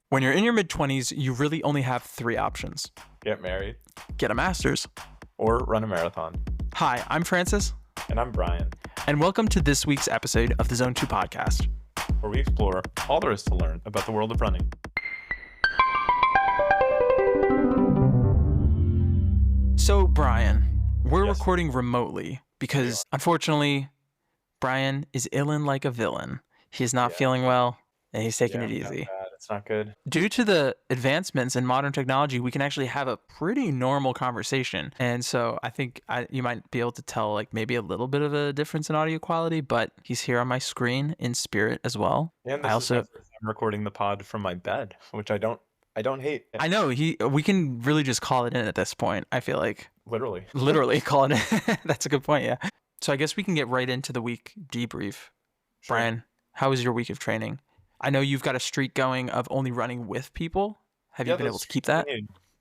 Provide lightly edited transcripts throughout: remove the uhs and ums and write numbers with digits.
When you're in your mid-20s, you really only have three options. Get married, Get a master's. or run a marathon. Hi, I'm Francis, And I'm Brian, and welcome to this week's episode of the Zone 2 podcast. where we explore all there is to learn about the world of running. So, Brian, we're Yes. recording remotely because, unfortunately, Brian is illin like a villain. He's not Yeah. feeling well, and he's taking it Yeah, easy. bad. It's not good. Due to the advancements in modern technology, we can actually have a pretty normal conversation. And so I think you might be able to tell like maybe a little bit of a difference in audio quality, but he's here on my screen in spirit as well. And this is my first time recording the pod from my bed, which I don't hate. I know we can really just call it in at this point. I feel like Literally call it in. That's a good point. Yeah. So I guess we can get right into the week debrief. Sure. Brian, how was your week of training? I know you've got a streak going of only running with people. Have you been able to keep that?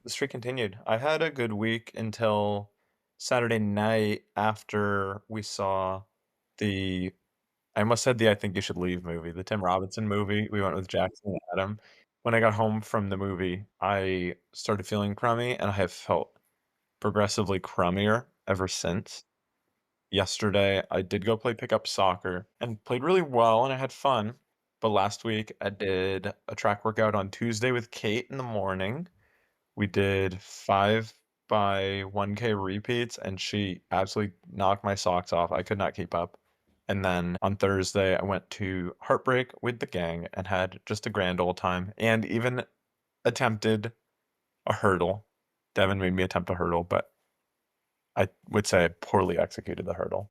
The streak continued. I had a good week until Saturday night after we saw I almost said the I Think You Should Leave movie, the Tim Robinson movie. We went with Jackson and Adam. When I got home from the movie, I started feeling crummy, and I have felt progressively crummier ever since. Yesterday, I did go play pickup soccer and played really well, and I had fun. But last week, I did a track workout on Tuesday with Kate in the morning. We did 5 by 1K repeats, and she absolutely knocked my socks off. I could not keep up. And then on Thursday, I went to Heartbreak with the gang and had just a grand old time, and even attempted a hurdle. Devin made me attempt a hurdle, but I would say I poorly executed the hurdle.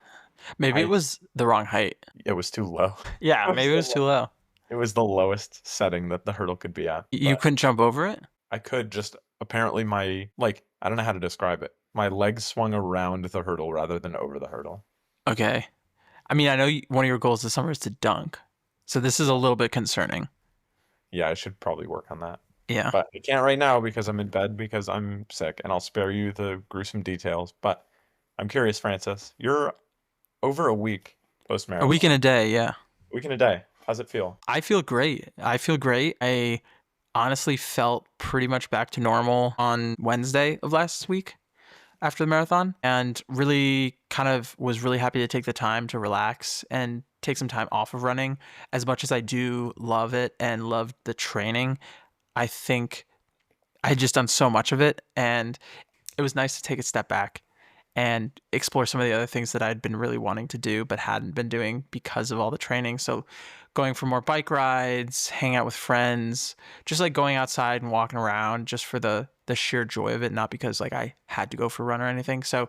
Maybe it was the wrong height. It was too low. Yeah, maybe it was too low. It was the lowest setting that the hurdle could be at. You couldn't jump over it? I could, just apparently I don't know how to describe it. My legs swung around the hurdle rather than over the hurdle. Okay. I mean, I know one of your goals this summer is to dunk. So this is a little bit concerning. Yeah, I should probably work on that. Yeah. But I can't right now because I'm in bed because I'm sick, and I'll spare you the gruesome details. But I'm curious, Francis, you're over a week post-marathon. A week and a day, yeah. A week and a day. How's it feel? I feel great. I honestly felt pretty much back to normal on Wednesday of last week after the marathon, and really kind of was really happy to take the time to relax and take some time off of running. As much as I do love it and love the training, I think I had just done so much of it, and it was nice to take a step back and explore some of the other things that I'd been really wanting to do but hadn't been doing because of all the training. So going for more bike rides, hang out with friends, just like going outside and walking around just for the sheer joy of it, not because like I had to go for a run or anything. So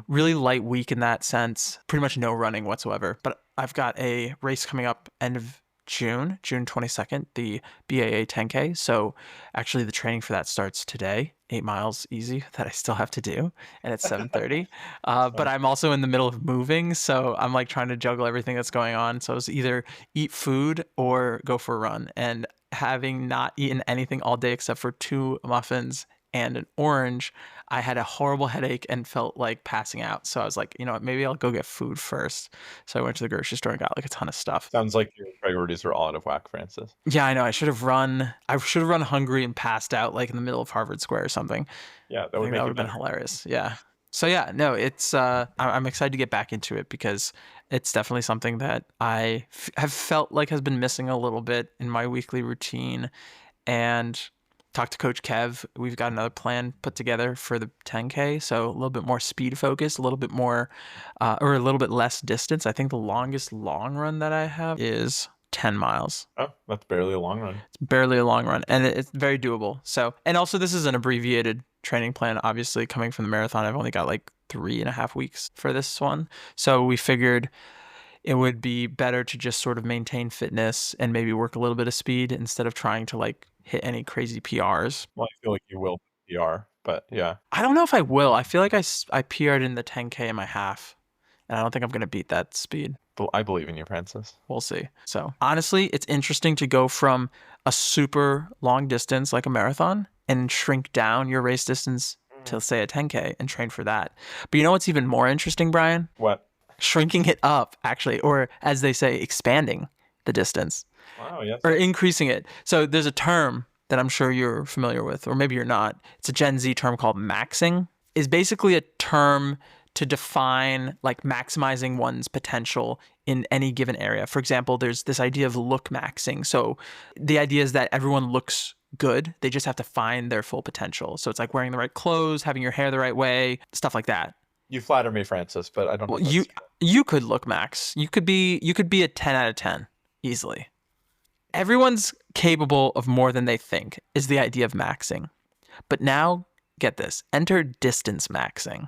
really light week in that sense, pretty much no running whatsoever. But I've got a race coming up end of June 22nd, the BAA 10K. So actually the training for that starts today, 8 miles easy that I still have to do. And it's 7:30. But I'm also in the middle of moving. So I'm like trying to juggle everything that's going on. So it's either eat food or go for a run. And having not eaten anything all day except for 2 muffins and an orange, I had a horrible headache and felt like passing out. So I was like, you know what, maybe I'll go get food first. So I went to the grocery store and got like a ton of stuff. Sounds like your priorities are all out of whack, Francis. Yeah, I know. I should have run hungry and passed out like in the middle of Harvard Square or something. Yeah, that would have been hilarious. Yeah. So yeah, no, it's I'm excited to get back into it because it's definitely something that I have felt like has been missing a little bit in my weekly routine. And talked to Coach Kev. We've got another plan put together for the 10K. So a little bit more speed focused, a little bit more, or a little bit less distance. I think the longest long run that I have is 10 miles. Oh, that's barely a long run. It's barely a long run, and it's very doable. So, and also this is an abbreviated training plan. Obviously, coming from the marathon, I've only got like 3.5 weeks for this one. So we figured it would be better to just sort of maintain fitness and maybe work a little bit of speed instead of trying to like hit any crazy PRs. Well, I feel like you will PR, but yeah. I don't know if I will. I feel like I PR'd in the 10K in my half, and I don't think I'm going to beat that speed. I believe in you, Francis. We'll see. So honestly, it's interesting to go from a super long distance like a marathon and shrink down your race distance to say a 10K and train for that. But you know what's even more interesting, Brian? What? Shrinking it up, actually, or as they say, expanding the distance. Wow, yes. Or increasing it. So there's a term that I'm sure you're familiar with, or maybe you're not. It's a Gen Z term called maxing. Is basically a term to define like maximizing one's potential in any given area. For example, there's this idea of look maxing. So the idea is that everyone looks good. They just have to find their full potential. So it's like wearing the right clothes, having your hair the right way, stuff like that. You flatter me, Francis, but I don't know Well, if that's you could look max. You could be a 10 out of 10 easily. Everyone's capable of more than they think is the idea of maxing. But now, get this, enter distance maxing.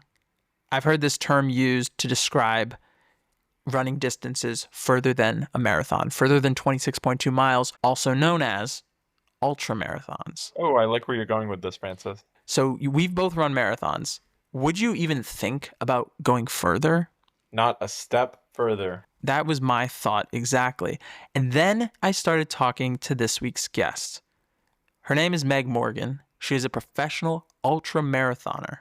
I've heard this term used to describe running distances further than a marathon, further than 26.2 miles, also known as ultramarathons. Oh, I like where you're going with this, Francis. So we've both run marathons. Would you even think about going further? Not a step further. That was my thought exactly. And then I started talking to this week's guest. Her name is Meg Morgan. She is a professional ultra marathoner.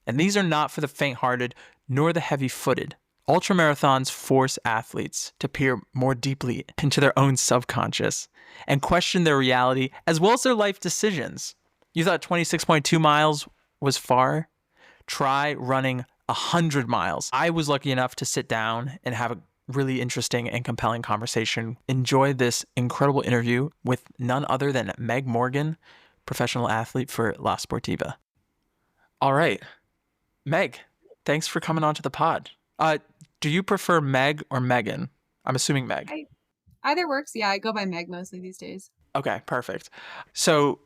And these are not for the faint hearted nor the heavy footed. Ultra marathons force athletes to peer more deeply into their own subconscious and question their reality as well as their life decisions. You thought 26.2 miles was far? Try running 100 miles. I was lucky enough to sit down and have a really interesting and compelling conversation. Enjoy this incredible interview with none other than Meg Morgan, professional athlete for La Sportiva. All right, Meg, thanks for coming on to the pod. Do you prefer Meg or Megan? I'm assuming Meg. Either works. Yeah, I go by Meg mostly these days. Okay, perfect. So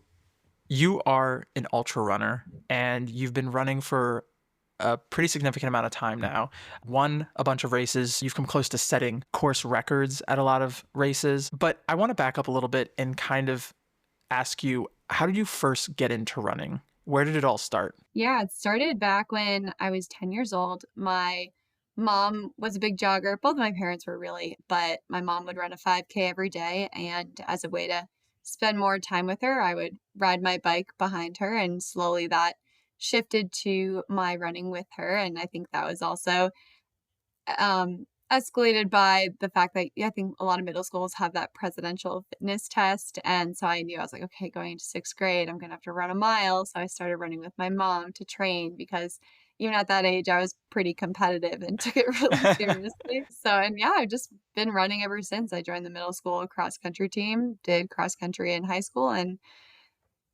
you are an ultra runner and you've been running for a pretty significant amount of time now. Won a bunch of races. You've come close to setting course records at a lot of races. But I want to back up a little bit and kind of ask you, how did you first get into running? Where did it all start? Yeah, it started back when I was 10 years old. My mom was a big jogger. Both of my parents were really, but my mom would run a 5K every day. And as a way to spend more time with her, I would ride my bike behind her. And slowly that shifted to my running with her. And I think that was also escalated by the fact that I think a lot of middle schools have that presidential fitness test. And so I knew I was like, okay, going into sixth grade, I'm going to have to run a mile. So I started running with my mom to train because even at that age, I was pretty competitive and took it really seriously. So, and yeah, I've just been running ever since. I joined the middle school cross country team, did cross country in high school, and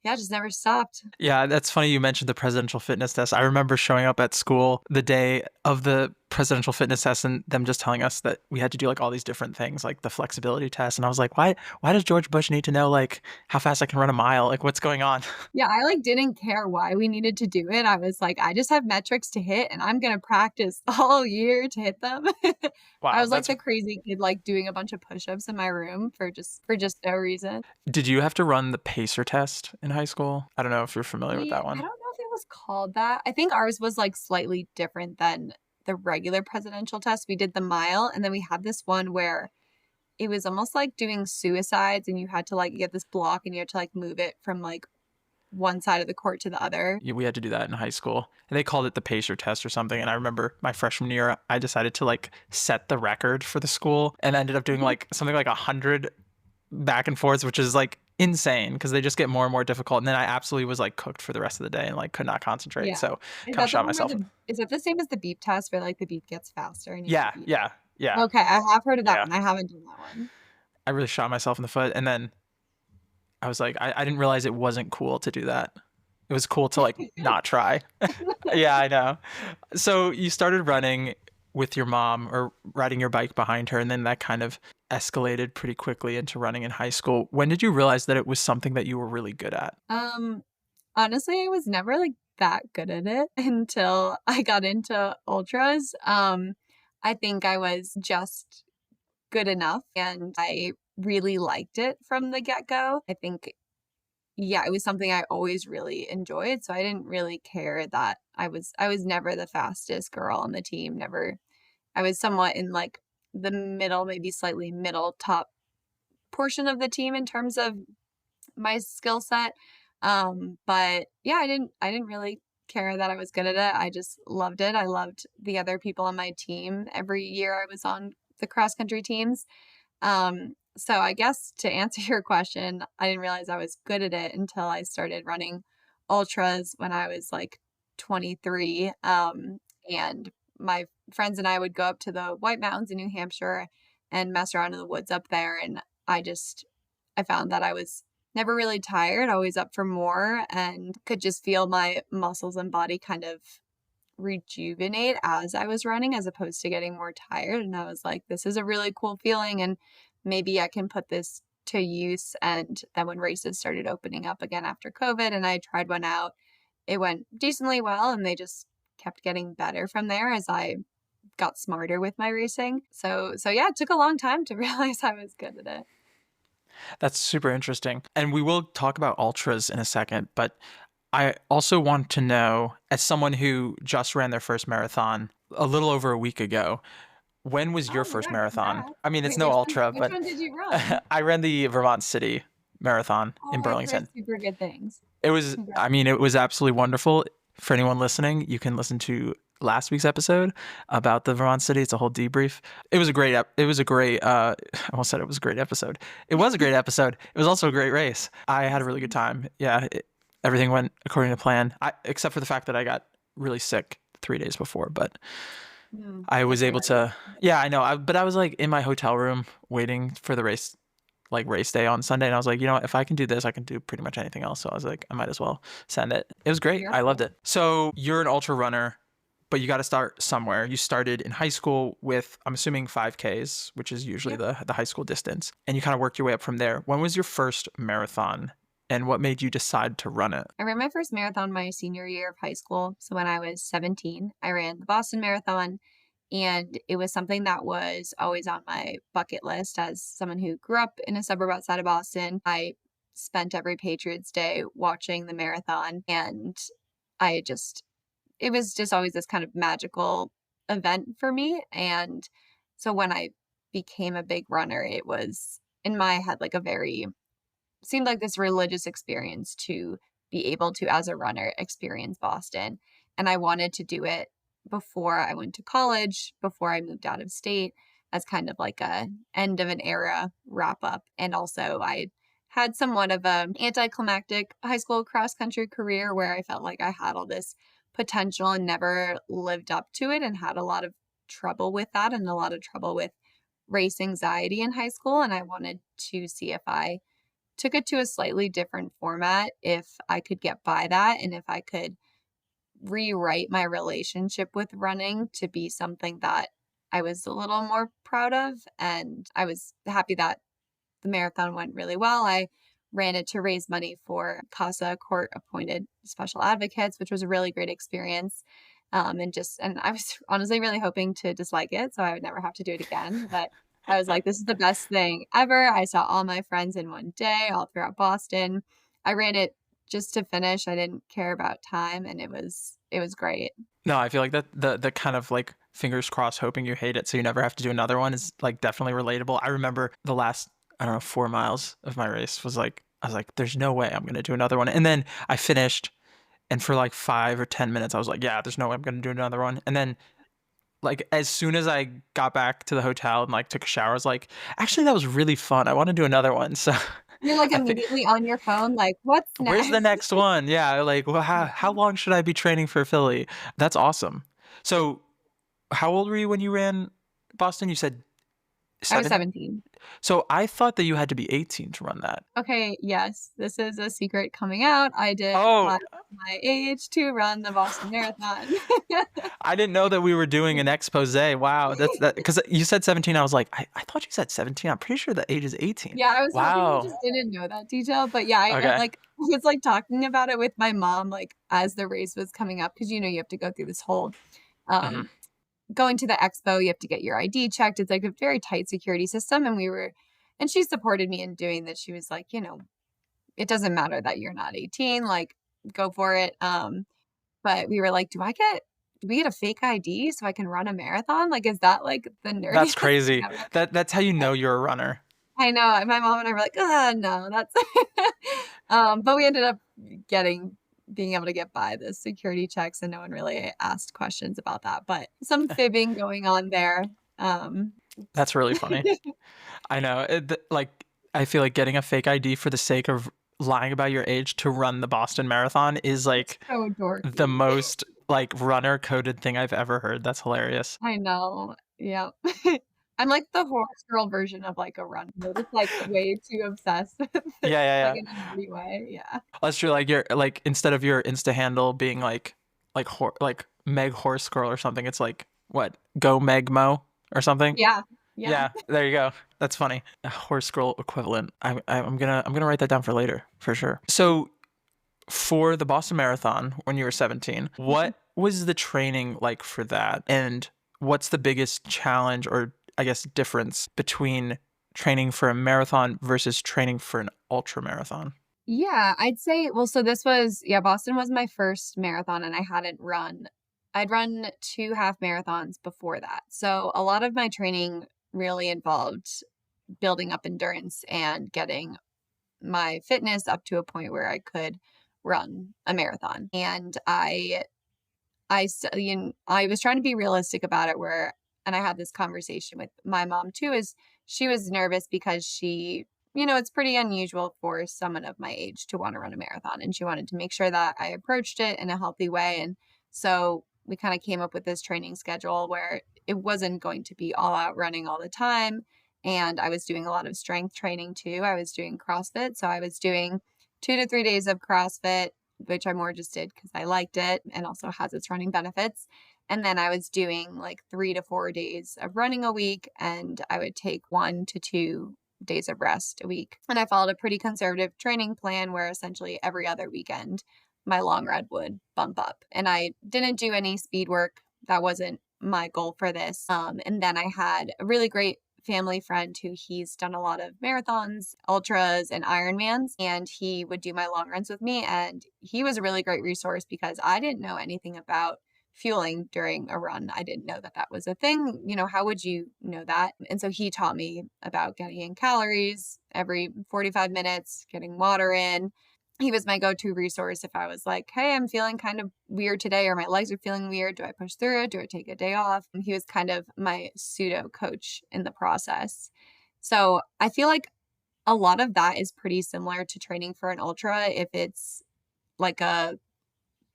yeah, just never stopped. Yeah, that's funny you mentioned the presidential fitness test. I remember showing up at school the day of the presidential fitness test and them just telling us that we had to do like all these different things, like the flexibility test. And I was like, why does George Bush need to know like how fast I can run a mile? Like what's going on? Yeah, I like didn't care why we needed to do it. I was like, I just have metrics to hit and I'm gonna practice all year to hit them. I Wow, was like the crazy kid like doing a bunch of push-ups in my room for just no reason. Did you have to run the pacer test in high school? I don't know if you're familiar with that I one. don't know if it was called that. I think ours was like slightly different than the regular presidential test. We did the mile and then we had this one where it was almost like doing suicides and you had to like get this block and you had to like move it from like one side of the court to the other. We had to do that in high school. And they called it the pacer test or something. And I remember my freshman year, I decided to like set the record for the school and ended up doing like something like 100 back and forths, which is like insane because they just get more and more difficult. And then I absolutely was like cooked for the rest of the day and like could not concentrate. Yeah. So Is kind of that the shot one where myself. is that the same as the beep test where like the beep gets faster and you have Yeah, to beep? yeah, yeah, Okay, I have heard of that yeah. one. I haven't done that one. I really shot myself in the foot. And then I was like, I didn't realize it wasn't cool to do that. It was cool to like not try. Yeah, I know. So you started running with your mom or riding your bike behind her, and then that kind of escalated pretty quickly into running in high school. When did you realize that it was something that you were really good at? Honestly, I was never like that good at it until I got into ultras. I think I was just good enough and I really liked it from the get-go. I think yeah, it was something I always really enjoyed, so I didn't really care that I was never the fastest girl on the team, never. I was somewhat in like the middle, maybe slightly middle top portion of the team in terms of my skill set. But yeah, I didn't really care that I was good at it. I just loved it. I loved the other people on my team. Every year I was on the cross country teams. So I guess to answer your question, I didn't realize I was good at it until I started running ultras when I was like 23. And my friends and I would go up to the White Mountains in New Hampshire and mess around in the woods up there. And I found that I was never really tired, always up for more, and could just feel my muscles and body kind of rejuvenate as I was running as opposed to getting more tired. And I was like, this is a really cool feeling, and maybe I can put this to use. And then when races started opening up again after COVID and I tried one out, it went decently well, and they just kept getting better from there as I got smarter with my racing. So yeah, it took a long time to realize I was good at it. That's super interesting. And we will talk about ultras in a second, but I also want to know, as someone who just ran their first marathon a little over a week ago, when was your Oh first yeah, marathon? congrats. I mean, it's Wait, no ultra, which but one did you run? I ran the Vermont City Marathon in Oh, I've heard Burlington. super good things. It was, Congrats. I mean, it was absolutely wonderful. For anyone listening, you can listen to last week's episode about the Vermont City. It's a whole debrief. It was a great, it was a great, I almost said it was a great episode. It was a great episode. It was also a great race. I had a really good time. Yeah, everything went according to plan, except for the fact that I got really sick 3 days before, but I was That's able right. to, yeah, I know. But I was like in my hotel room waiting for the race, like race day on Sunday. And I was like, you know what? If I can do this, I can do pretty much anything else. So I was like, I might as well send it. It was great. I loved Beautiful. it. So you're an ultra runner, but you got to start somewhere. You started in high school with, I'm assuming 5Ks, which is usually Yep. the high school distance. And you kind of worked your way up from there. When was your first marathon and what made you decide to run it? I ran my first marathon my senior year of high school. So when I was 17, I ran the Boston Marathon. And it was something that was always on my bucket list as someone who grew up in a suburb outside of Boston. I spent every Patriots Day watching the marathon. And I just, it was just always this kind of magical event for me. And so when I became a big runner, it was in my head like a very seemed like this religious experience to be able to, as a runner, experience Boston. And I wanted to do it before I went to college, before I moved out of state, as kind of like a end of an era wrap up. And also I had somewhat of a anticlimactic high school cross country career where I felt like I had all this potential and never lived up to it, and had a lot of trouble with that and a lot of trouble with race anxiety in high school. And I wanted to see if I took it to a slightly different format, if I could get by that and if I could rewrite my relationship with running to be something that I was a little more proud of. And I was happy that the marathon went really well. I ran it to raise money for CASA court appointed special advocates, which was a really great experience. And I was honestly really hoping to dislike it so I would never have to do it again. But I was like, this is the best thing ever. I saw all my friends in one day, all throughout Boston. I ran it just to finish. I didn't care about time, and it was great. No, I feel like that the kind of like fingers crossed hoping you hate it so you never have to do another one is like definitely relatable. I remember the last, I don't know, 4 miles of my race was like, I was like, there's no way I'm gonna do another one. And then I finished, and for like 5 or 10 minutes I was like, yeah, there's no way I'm gonna do another one. And then like as soon as I got back to the hotel and like took a shower, I was like, actually that was really fun. I want to do another one. So You're like I think, immediately on your phone, like, what's where's the next? next one? Yeah, like well, how long should I be training for Philly? That's awesome. So how old were you when you ran Boston? You said I was 7. 17. So I thought that you had to be 18 to run that. Okay, yes, this is a secret coming out. I did Oh, lie about my age to run the Boston Marathon. I didn't know that we were doing an expose. Wow, that's that because you said 17. I was like, I thought you said 17. I'm pretty sure the age is 18. Yeah, I was hoping you Wow. just didn't know that detail, but yeah, I Okay. like was like talking about it with my mom like as the race was coming up because you have to go through this whole Hmm. um going to the expo, you have to get your ID checked. It's like a very tight security system, and she supported me in doing this. She was like, it doesn't matter that you're not 18, like go for it. But we were like, do we get a fake ID so I can run a marathon? Like, is that like the That's nerdiest thing crazy. ever? That's how you know you're a runner. I know. And my mom and I were like, no, that's but we ended up being able to get by the security checks, and no one really asked questions about that. But some fibbing going on there. That's really funny. I know. Like, I feel like getting a fake ID for the sake of lying about your age to run the Boston Marathon is like So the dorky. most like runner coded thing I've ever heard. That's hilarious. I know. Yep. I'm like the horse girl version of like a runner. They're just like way too obsessed with it, Yeah, yeah, like yeah. in every way. Yeah. That's true. Like you're like instead of your Insta handle being like Meg Horse Girl or something, it's like what Go Meg Mo or something. Yeah. Yeah. Yeah, there you go. That's funny. A horse girl equivalent. I'm gonna write that down for later for sure. So for the Boston Marathon when you were 17, Mhm. what was the training like for that? And what's the biggest challenge or I guess difference between training for a marathon versus training for an ultra marathon? Yeah, I'd say, well, so this was, yeah, Boston was my first marathon and I hadn't run. I'd run 2 half marathons before that. So a lot of my training really involved building up endurance and getting my fitness up to a point where I could run a marathon. And I was trying to be realistic about it where, and I had this conversation with my mom too, is she was nervous because it's pretty unusual for someone of my age to want to run a marathon. And she wanted to make sure that I approached it in a healthy way. And so we kind of came up with this training schedule where it wasn't going to be all out running all the time. And I was doing a lot of strength training too. I was doing CrossFit. So I was doing 2 to 3 days of CrossFit, which I more just did because I liked it and also has its running benefits. And then I was doing like 3 to 4 days of running a week, and I would take 1 to 2 days of rest a week. And I followed a pretty conservative training plan where essentially every other weekend my long run would bump up. And I didn't do any speed work. That wasn't my goal for this. And then I had a really great family friend who he's done a lot of marathons, ultras, and Ironmans, and he would do my long runs with me. And he was a really great resource because I didn't know anything about fueling during a run. I didn't know that that was a thing. How would you know that? And so he taught me about getting in calories every 45 minutes, getting water in. He was my go-to resource if I was like, hey, I'm feeling kind of weird today, or my legs are feeling weird. Do I push through it? Do I take a day off? And he was kind of my pseudo coach in the process. So I feel like a lot of that is pretty similar to training for an ultra if it's like a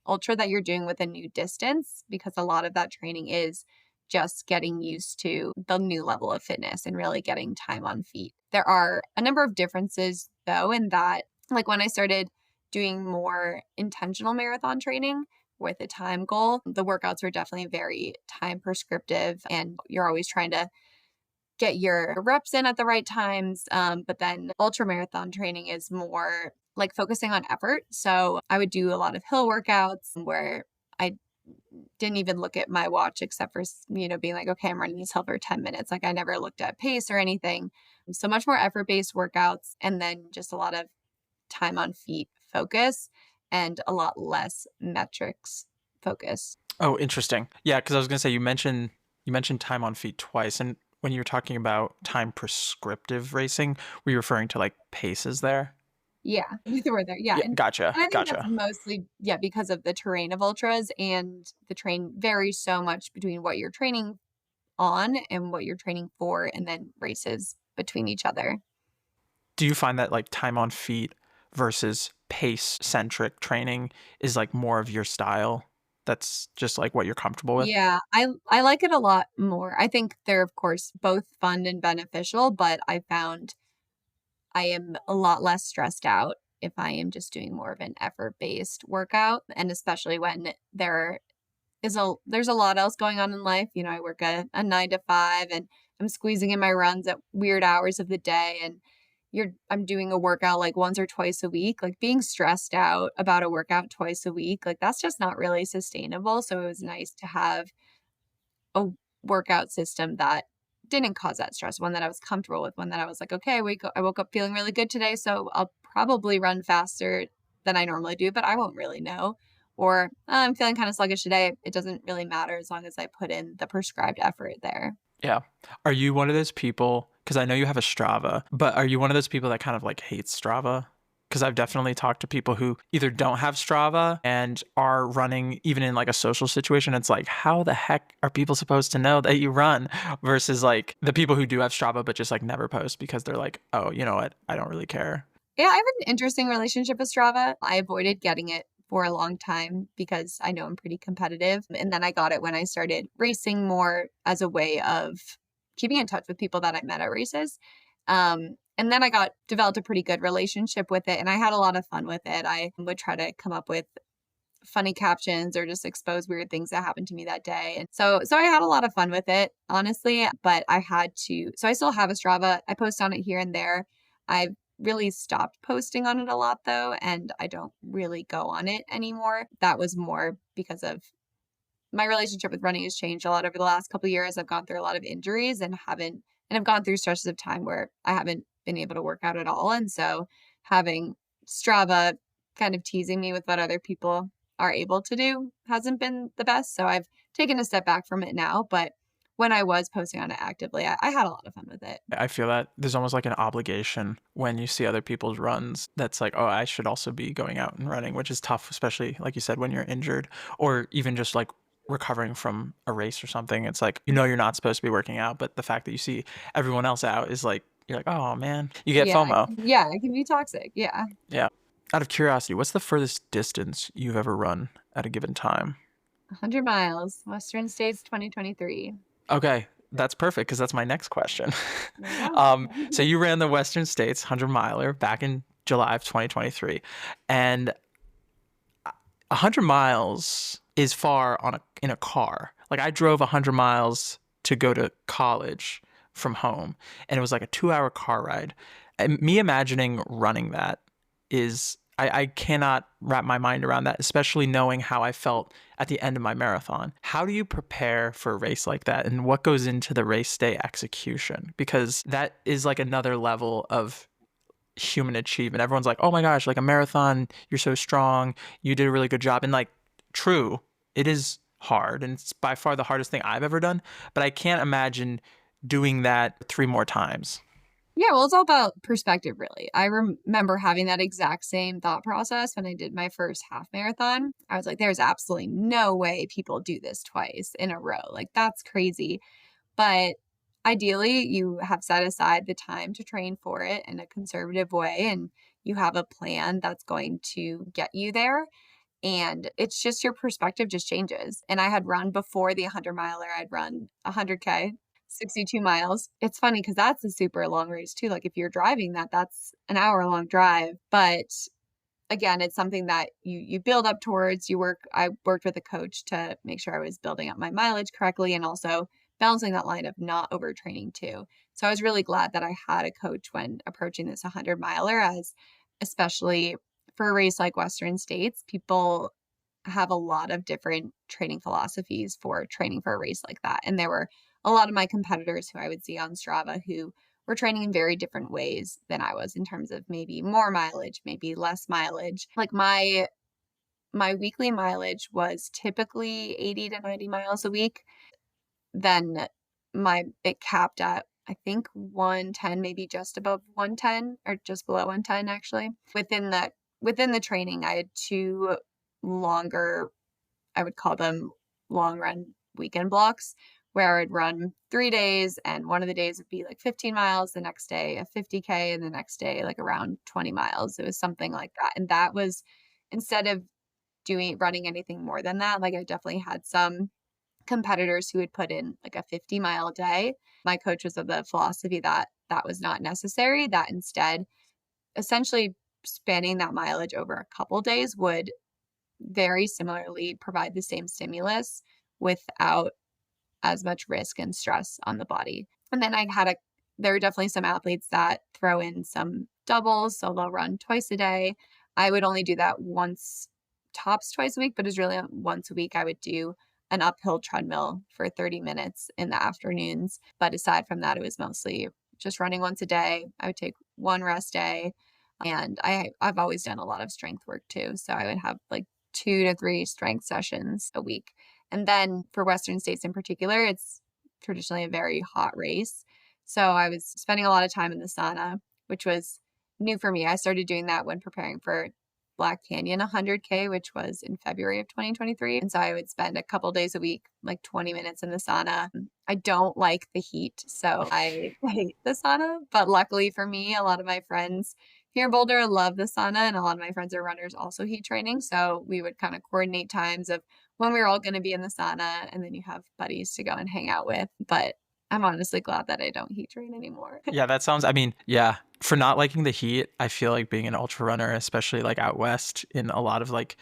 ultra that you're doing with a new distance, because a lot of that training is just getting used to the new level of fitness and really getting time on feet. There are a number of differences though, in that, like when I started doing more intentional marathon training with a time goal, the workouts were definitely very time prescriptive and you're always trying to get your reps in at the right times. But then ultra marathon training is more like focusing on effort. So I would do a lot of hill workouts where I didn't even look at my watch except for, being like, okay, I'm running this hill for 10 minutes. Like I never looked at pace or anything. So much more effort based workouts and then just a lot of time on feet focus and a lot less metrics focus. Oh, interesting. Yeah, because I was gonna say you mentioned time on feet twice, and when you were talking about time prescriptive racing, were you referring to like paces there? Yeah, either way there. Yeah. Yeah, And gotcha, I think that's gotcha. mostly, yeah, because of the terrain of ultras and the terrain varies so much between what you're training on and what you're training for, and then races between each other. Do you find that like time on feet versus pace centric training is like more of your style? That's just like what you're comfortable with? Yeah, I like it a lot more. I think they're of course both fun and beneficial, but I found I am a lot less stressed out if I am just doing more of an effort-based workout, and especially when there's a lot else going on in life. I work a 9 to 5 and I'm squeezing in my runs at weird hours of the day, and I'm doing a workout like once or twice a week. Like being stressed out about a workout twice a week, like that's just not really sustainable. So it was nice to have a workout system that didn't cause that stress, one that I was comfortable with, one that I was like, okay, I woke up feeling really good today, so I'll probably run faster than I normally do, but I won't really know. Or I'm feeling kind of sluggish today. It doesn't really matter as long as I put in the prescribed effort there. Yeah. Are you one of those people, because I know you have a Strava, but are you one of those people that kind of like hates Strava? because I've definitely talked to people who either don't have Strava and are running even in like a social situation. It's like, how the heck are people supposed to know that you run? Versus like the people who do have Strava but just like never post because they're like, oh, you know what? I don't really care. Yeah, I have an interesting relationship with Strava. I avoided getting it for a long time because I know I'm pretty competitive. And then I got it when I started racing more as a way of keeping in touch with people that I met at races. And then I got developed a pretty good relationship with it, and I had a lot of fun with it. I would try to come up with funny captions or just expose weird things that happened to me that day. And so I had a lot of fun with it, honestly, but I had to, so I still have a Strava. I post on it here and there. I've really stopped posting on it a lot though, and I don't really go on it anymore. That was more because of my relationship with running has changed a lot over the last couple of years. I've gone through a lot of injuries and I've gone through stretches of time where I haven't been able to work out at all. And so having Strava kind of teasing me with what other people are able to do hasn't been the best. So I've taken a step back from it now. But when I was posting on it actively, I had a lot of fun with it. I feel that there's almost like an obligation when you see other people's runs that's like, oh, I should also be going out and running, which is tough, especially like you said, when you're injured or even just like recovering from a race or something. It's like, you know, you're not supposed to be working out, but the fact that you see everyone else out is like, you're like, oh man, you get Yeah. FOMO. Yeah. It can be toxic. Yeah. Yeah. Out of curiosity, what's the furthest distance you've ever run at a given time? 100 miles, Western States 2023. Okay, that's perfect because that's my next question. There you go. So you ran the Western States 100 miler back in July of 2023, and 100 miles is far in a car. Like I drove 100 miles to go to college from home, and it was like a 2-hour car ride. And me imagining running that is I cannot wrap my mind around that, especially knowing how I felt at the end of my marathon. How do you prepare for a race like that, and what goes into the race day execution? Because that is like another level of human achievement. Everyone's like, oh my gosh, like a marathon, you're so strong, you did a really good job. And like, true, it is hard, and it's by far the hardest thing I've ever done, but I can't imagine doing that 3 more times. Yeah, well, it's all about perspective, really. I remember having that exact same thought process when I did my first half marathon. I was like, there's absolutely no way people do this twice in a row. Like, that's crazy. But ideally, you have set aside the time to train for it in a conservative way, and you have a plan that's going to get you there. And it's just your perspective just changes. And I had run before the 100 miler, I'd run 100K, 62 miles. It's funny because that's a super long race too. Like if you're driving that, that's an hour long drive. But again, it's something that you build up towards. I worked with a coach to make sure I was building up my mileage correctly and also balancing that line of not overtraining too. So I was really glad that I had a coach when approaching this 100 miler, as especially for a race like Western States, people have a lot of different training philosophies for training for a race like that. And there were a lot of my competitors who I would see on Strava who were training in very different ways than I was in terms of maybe more mileage, maybe less mileage. Like my weekly mileage was typically 80 to 90 miles a week. Then it capped at I think 110, maybe just above 110 or just below 110 actually. Within the training, I had two longer, I would call them long run weekend blocks where I'd run 3 days, and one of the days would be like 15 miles, the next day a 50K, and the next day like around 20 miles. It was something like that. And that was instead of running anything more than that, like I definitely had some competitors who would put in like a 50-mile day. My coach was of the philosophy that that was not necessary, that instead, essentially spanning that mileage over a couple days would very similarly provide the same stimulus without as much risk and stress on the body. And then there are definitely some athletes that throw in some doubles, so they'll run twice a day. I would only do that once, tops twice a week, but it's really once a week I would do an uphill treadmill for 30 minutes in the afternoons. But aside from that, it was mostly just running once a day. I would take one rest day. And I've always done a lot of strength work too. So I would have like 2 to 3 strength sessions a week. And then for Western States in particular, it's traditionally a very hot race. So I was spending a lot of time in the sauna, which was new for me. I started doing that when preparing for Black Canyon 100K, which was in February of 2023. And so I would spend a couple days a week, like 20 minutes in the sauna. I don't like the heat, so I hate the sauna. But luckily for me, a lot of my friends here in Boulder love the sauna, and a lot of my friends are runners also heat training. So we would kind of coordinate times of when we were all going to be in the sauna, and then you have buddies to go and hang out with. But I'm honestly glad that I don't heat train anymore. Yeah, that sounds, I mean, yeah, for not liking the heat, I feel like being an ultra runner, especially like out west in a lot of like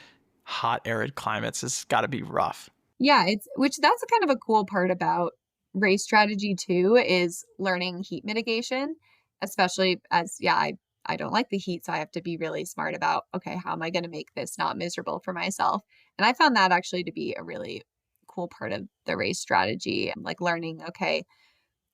hot, arid climates, has got to be rough. Yeah, that's a kind of a cool part about race strategy too, is learning heat mitigation, especially as, yeah, I don't like the heat, so I have to be really smart about, okay, how am I going to make this not miserable for myself? And I found that actually to be a really cool part of the race strategy, like learning, okay,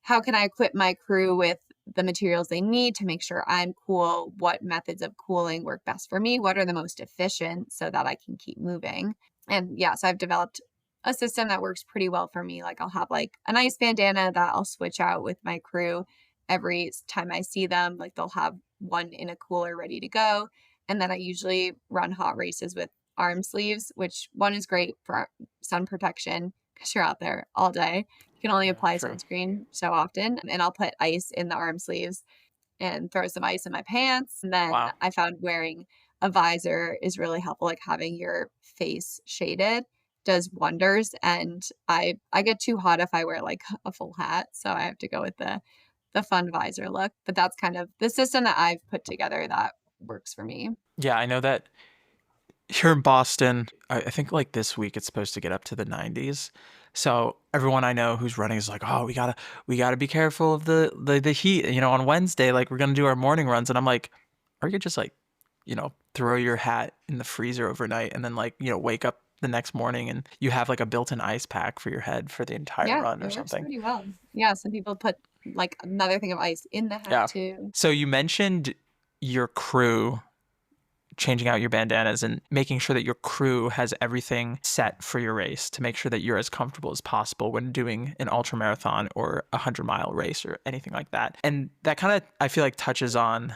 how can I equip my crew with the materials they need to make sure I'm cool? What methods of cooling work best for me? What are the most efficient so that I can keep moving? And yeah, so I've developed a system that works pretty well for me. Like I'll have like an ice bandana that I'll switch out with my crew every time I see them. Like they'll have one in a cooler ready to go. And then I usually run hot races with arm sleeves, which one is great for sun protection because you're out there all day. You can only Yeah, apply true. sunscreen so often. And I'll put ice in the arm sleeves and throw some ice in my pants. And then Wow. I found wearing a visor is really helpful. Like having your face shaded does wonders. And I get too hot if I wear like a full hat. So I have to go with the fun visor look. But that's kind of the system that I've put together that works for me. Yeah, I know that here in Boston, I think like this week it's supposed to get up to the 90s. So everyone I know who's running is like, oh, we gotta be careful of the heat. You know, on Wednesday, like we're gonna do our morning runs, and I'm like, or you could just like, throw your hat in the freezer overnight, and then like wake up the next morning and you have like a built-in ice pack for your head for the entire Yeah, run or it works something. pretty well. Yeah, some people put like another thing of ice in the hat Yeah. too. So you mentioned your crew changing out your bandanas and making sure that your crew has everything set for your race to make sure that you're as comfortable as possible when doing an ultra marathon or a 100-mile race or anything like that. And that kind of, I feel like, touches on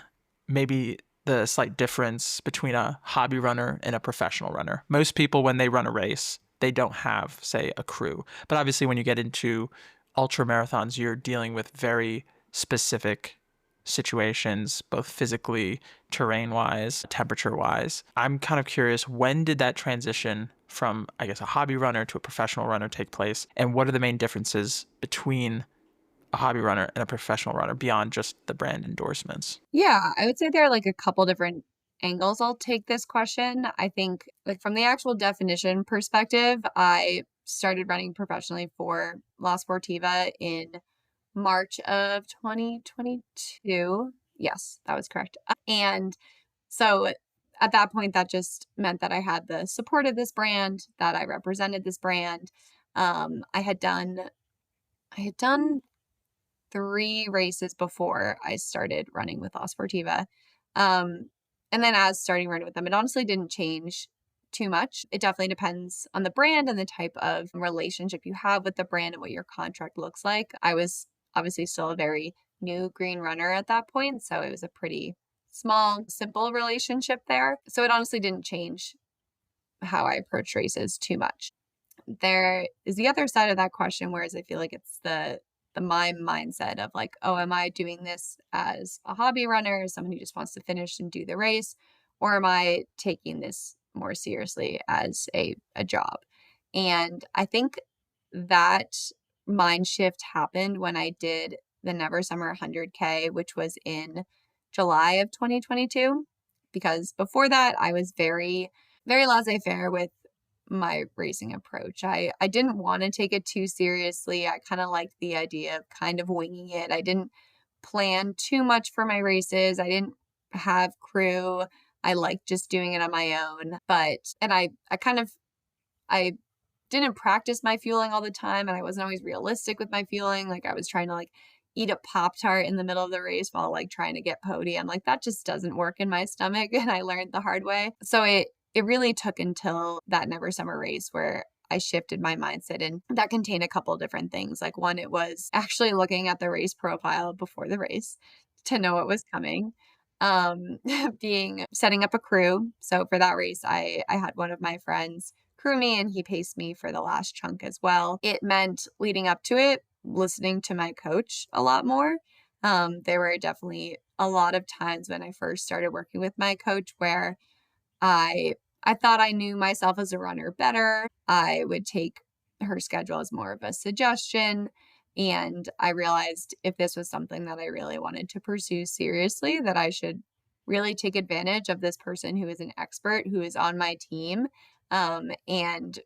maybe the slight difference between a hobby runner and a professional runner. Most people, when they run a race, they don't have, say, a crew. But obviously, when you get into ultra marathons, you're dealing with very specific situations, both physically, terrain wise, temperature wise. I'm kind of curious, when did that transition from, I guess, a hobby runner to a professional runner take place? And what are the main differences between a hobby runner and a professional runner beyond just the brand endorsements? Yeah, I would say there are like a couple different angles I'll take this question. I think like from the actual definition perspective, I started running professionally for La Sportiva in March of 2022. Yes, that was correct. And so at that point, that just meant that I had the support of this brand, that I represented this brand. I had done 3 races before I started running with La Sportiva. Um, and then as starting running with them, it honestly didn't change too much. It definitely depends on the brand and the type of relationship you have with the brand and what your contract looks like. I was obviously still a very new green runner at that point, so it was a pretty small, simple relationship there. So it honestly didn't change how I approach races too much. There is the other side of that question, whereas I feel like it's the my mindset of like, oh, am I doing this as a hobby runner, someone who just wants to finish and do the race, or am I taking this more seriously as a job? And I think that mind shift happened when I did the Never Summer 100K, which was in July of 2022. Because before that, I was very, very laissez faire with my racing approach. I didn't want to take it too seriously. I kind of liked the idea of kind of winging it. I didn't plan too much for my races. I didn't have crew. I liked just doing it on my own. I didn't practice my fueling all the time, and I wasn't always realistic with my fueling. Like I was trying to like eat a Pop-Tart in the middle of the race while like trying to get podium. Like that just doesn't work in my stomach, and I learned the hard way. So it really took until that Never Summer race where I shifted my mindset, and that contained a couple different things. Like one, it was actually looking at the race profile before the race to know what was coming. setting up a crew. So for that race, I had one of my friends crew me and he paced me for the last chunk as well. It meant leading up to it, listening to my coach a lot more. There were definitely a lot of times when I first started working with my coach where I I thought I knew myself as a runner better. I would take her schedule as more of a suggestion. And I realized if this was something that I really wanted to pursue seriously, that I should really take advantage of this person who is an expert, who is on my team, and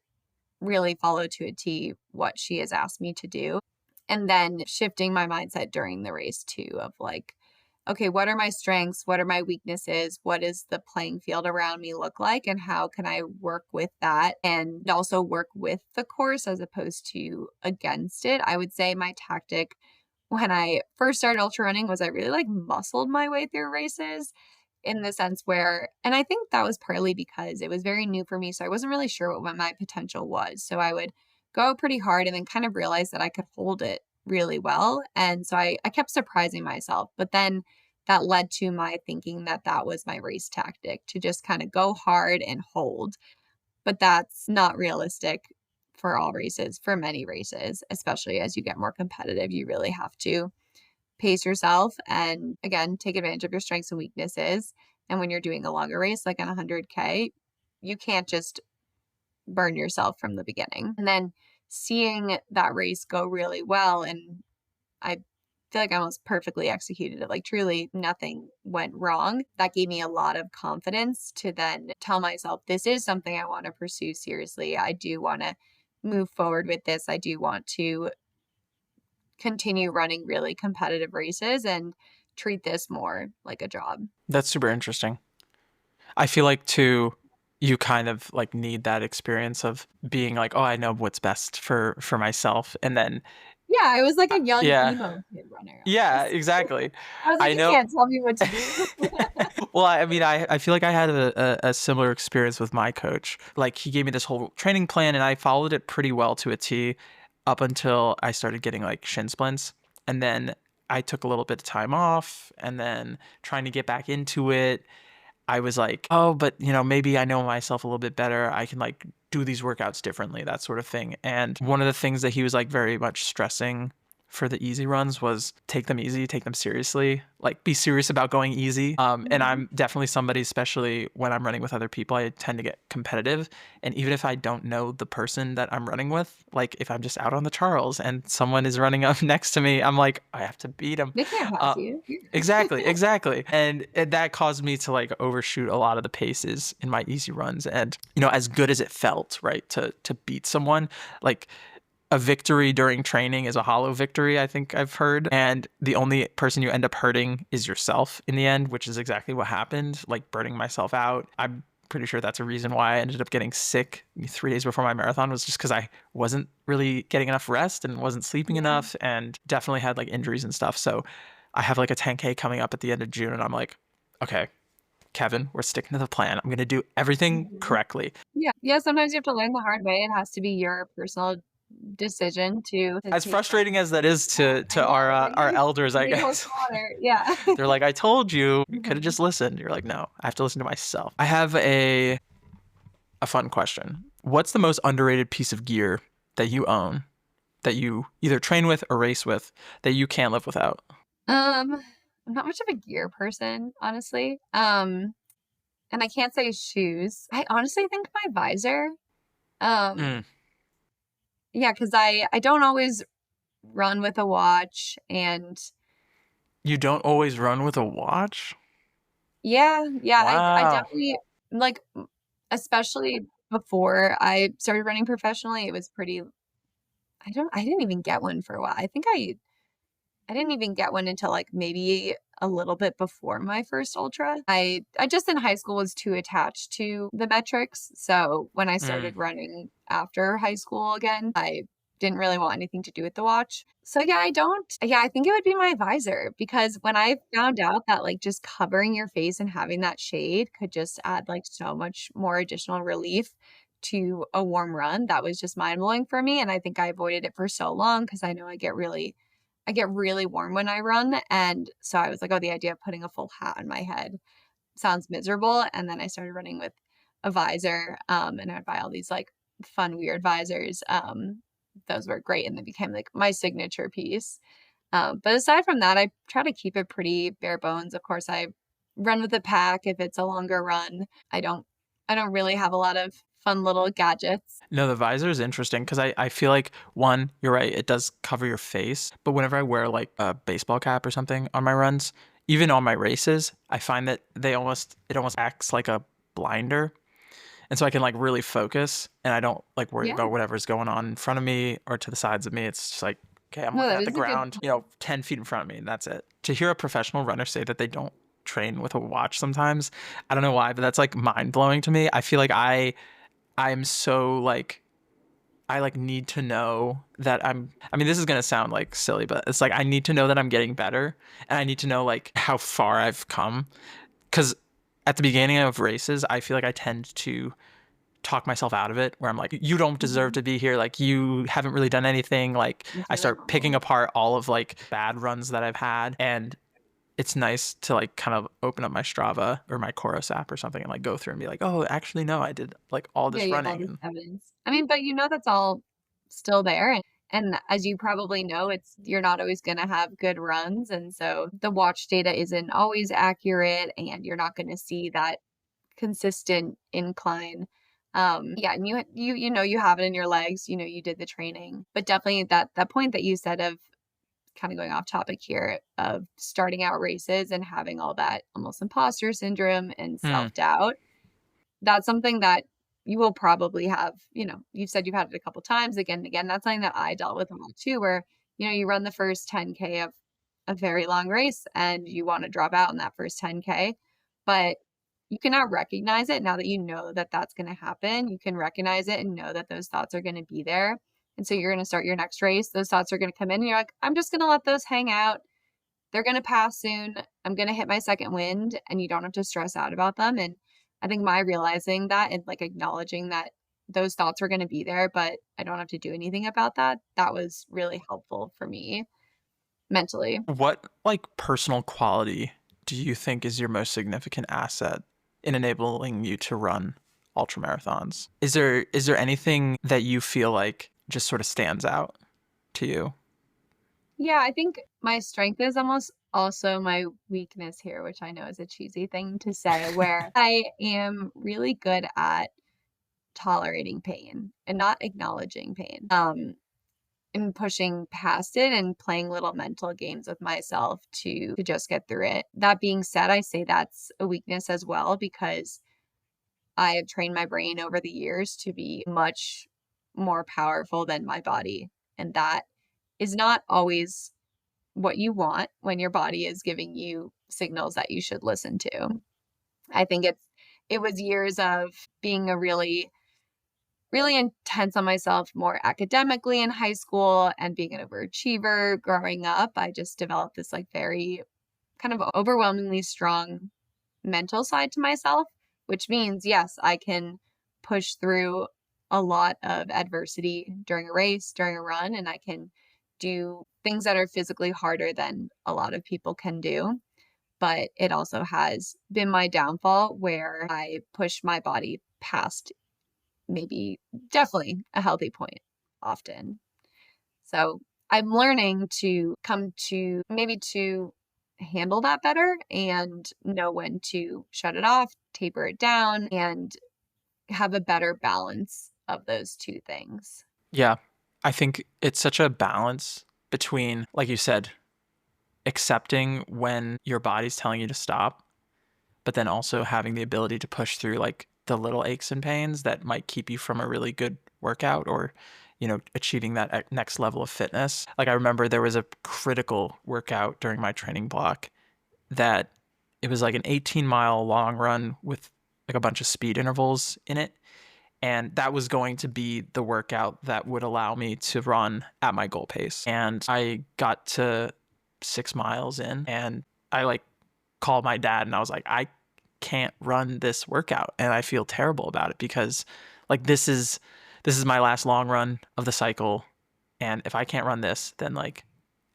really follow to a T what she has asked me to do. And then shifting my mindset during the race too, of like, okay, what are my strengths? What are my weaknesses? What does the playing field around me look like? And how can I work with that and also work with the course as opposed to against it? I would say my tactic when I first started ultra running was I really like muscled my way through races in the sense where, and I think that was partly because it was very new for me. So I wasn't really sure what my potential was. So I would go pretty hard and then kind of realize that I could hold it really well. And so I kept surprising myself. But then that led to my thinking that that was my race tactic to just kind of go hard and hold. But that's not realistic for all races, for many races, especially as you get more competitive. You really have to pace yourself and again, take advantage of your strengths and weaknesses. And when you're doing a longer race, like an 100K, you can't just burn yourself from the beginning. And then seeing that race go really well, and I feel like I almost perfectly executed it. Like truly nothing went wrong. That gave me a lot of confidence to then tell myself, this is something I want to pursue seriously. I do want to move forward with this. I do want to continue running really competitive races and treat this more like a job. That's super interesting. I feel like too, you kind of like need that experience of being like, oh, I know what's best for myself, and then Yeah, I was like a young yeah, emo kid runner yeah, almost. exactly. I was like, I you know. can't tell me what to do. Well, I mean, I feel like I had a similar experience with my coach. Like he gave me this whole training plan, and I followed it pretty well to a T, up until I started getting like shin splints, and then I took a little bit of time off, and then trying to get back into it, I was like, oh, but maybe I know myself a little bit better. I can like do these workouts differently, that sort of thing. And one of the things that he was like very much stressing for the easy runs was take them easy, take them seriously, like be serious about going easy. And Mhm. I'm definitely somebody, especially when I'm running with other people, I tend to get competitive. And even if I don't know the person that I'm running with, like if I'm just out on the Charles and someone is running up next to me, I'm like, I have to beat him. They can't pass you. Exactly, exactly. And that caused me to like overshoot a lot of the paces in my easy runs. And, as good as it felt, right, to beat someone, like a victory during training is a hollow victory, I think I've heard. And the only person you end up hurting is yourself in the end, which is exactly what happened, like burning myself out. I'm pretty sure that's a reason why I ended up getting sick 3 days before my marathon, was just because I wasn't really getting enough rest and wasn't sleeping Yeah. enough, and definitely had like injuries and stuff. So I have like a 10K coming up at the end of June, and I'm like, okay, Kevin, we're sticking to the plan. I'm going to do everything Mhm. correctly. Yeah. Yeah. Sometimes you have to learn the hard way. It has to be your personal decision to As take that. frustrating as that is Yeah, to I know. It's like our elders, I big horse guess. water. Yeah. They're like, I told you, you could have Mhm. just listened. You're like, no, I have to listen to myself. I have a fun question. What's the most underrated piece of gear that you own, that you either train with or race with, that you can't live without? I'm not much of a gear person, honestly. And I can't say shoes. I honestly think my visor. Mm. Um, yeah, because I don't always run with a watch, and You don't always run with a watch? yeah, I Wow. definitely like, especially before I started running professionally, it was pretty. I didn't even get one for a while. I think I didn't even get one until, like, maybe a little bit before my first ultra. I just in high school was too attached to the metrics, so when I Mm. started running after high school again, I didn't really want anything to do with the watch. So, yeah, I think it would be my visor because when I found out that, like, just covering your face and having that shade could just add, like, so much more additional relief to a warm run, that was just mind-blowing for me, and I think I avoided it for so long because I know I get really I get really warm when I run. And so I was like, oh, the idea of putting a full hat on my head sounds miserable. And then I started running with a visor, and I'd buy all these like fun, weird visors. Those were great. And they became like my signature piece. But aside from that, I try to keep it pretty bare bones. Of course, I run with a pack if it's a longer run. I don't really have a lot of fun little gadgets. No, the visor is interesting because I feel like, one, you're right, it does cover your face. But whenever I wear like a baseball cap or something on my runs, even on my races, I find that it almost acts like a blinder. And so I can like really focus and I don't like worry Yeah. about whatever's going on in front of me or to the sides of me. It's just like, okay, I'm No, looking that at the is a good ground, 10 feet in front of me, and that's it. To hear a professional runner say that they don't train with a watch sometimes, I don't know why, but that's like mind blowing to me. I feel like I'm so like, I like need to know that I mean, this is going to sound like silly, but it's like I need to know that I'm getting better, and I need to know like how far I've come. Cuz at the beginning of races, I feel like I tend to talk myself out of it, where I'm like, you don't deserve Mhm. to be here, like you haven't really done anything. Like It's I really start picking normal. apart all of like bad runs that I've had, and it's nice to like kind of open up my Strava or my Chorus app or something and like go through and be like, oh, actually no, I did like all Yeah, this you have all running. this And evidence. I mean, but that's all still there. And as you probably know, you're not always going to have good runs. And so the watch data isn't always accurate and you're not going to see that consistent incline. Yeah, and you have it in your legs, you did the training. But definitely that point that you said of kind of going off topic here of starting out races and having all that almost imposter syndrome and hmm, self-doubt, that's something that you will probably have, you've said you've had it a couple times again and again. That's something that I dealt with a lot too, where, you run the first 10K of a very long race and you want to drop out in that first 10K, but you cannot recognize it now that you know that that's going to happen. You can recognize it and know that those thoughts are going to be there. And so you're going to start your next race. Those thoughts are going to come in and you're like, I'm just going to let those hang out. They're gonna pass soon. I'm gonna hit my second wind, and you don't have to stress out about them. And I think my realizing that and like acknowledging that those thoughts are gonna be there, but I don't have to do anything about that, that was really helpful for me mentally. what like personal quality do you think is your most significant asset in enabling you to run ultra marathons? Is there anything that you feel like just sort of stands out to you? Yeah, I think my strength is almost also my weakness here, which I know is a cheesy thing to say, where I am really good at tolerating pain and not acknowledging pain. And pushing past it and playing little mental games with myself to just get through it. That being said, I say that's a weakness as well because I have trained my brain over the years to be much more powerful than my body. And that is not always what you want when your body is giving you signals that you should listen to. I think it was years of being a really intense on myself more academically in high school and being an overachiever growing up. I just developed this like very kind of overwhelmingly strong mental side to myself, which means, yes, I can push through a lot of adversity during a race, during a run, and I can do things that are physically harder than a lot of people can do. But it also has been my downfall where I push my body past maybe definitely a healthy point often. So I'm learning to come to maybe to handle that better and know when to shut it off, taper it down, and have a better balance of those two things. Yeah, I think it's such a balance between, like you said, accepting when your body's telling you to stop, but then also having the ability to push through like the little aches and pains that might keep you from a really good workout or, achieving that next level of fitness. Like I remember there was a critical workout during my training block that it was like an 18-mile long run with like a bunch of speed intervals in it. And that was going to be the workout that would allow me to run at my goal pace. And I got to 6 miles in and I like called my dad and I was like, I can't run this workout. And I feel terrible about it because like this is my last long run of the cycle. And if I can't run this, then like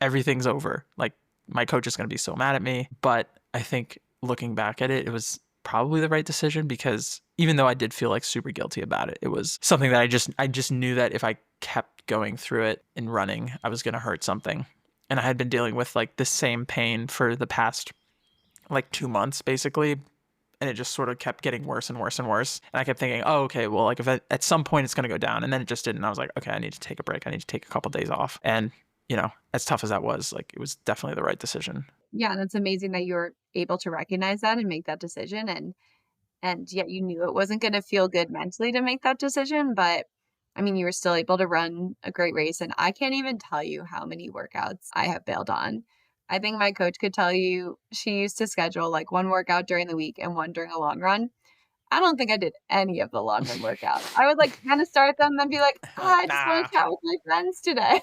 everything's over. Like, my coach is going to be so mad at me. But I think looking back at it, it was probably the right decision, because even though I did feel like super guilty about it, it was something that I just knew that if I kept going through it and running, I was going to hurt something. And I had been dealing with like the same pain for the past like 2 months basically, and it just sort of kept getting worse and worse and worse. And I kept thinking, oh, okay, well, like if at some point it's going to go down, and then it just didn't. I was like, okay, I need to take a break. I need to take a couple days off. And as tough as that was, like, it was definitely the right decision. Yeah, that's amazing that you were able to recognize that and make that decision, and yet you knew it wasn't going to feel good mentally to make that decision, but I mean, you were still able to run a great race, and I can't even tell you how many workouts I have bailed on. I think my coach could tell you she used to schedule like one workout during the week and one during a long run. I don't think I did any of the long run workouts. I would like kind of start them and then be like, Like, I just want nah. to chat with my friends today.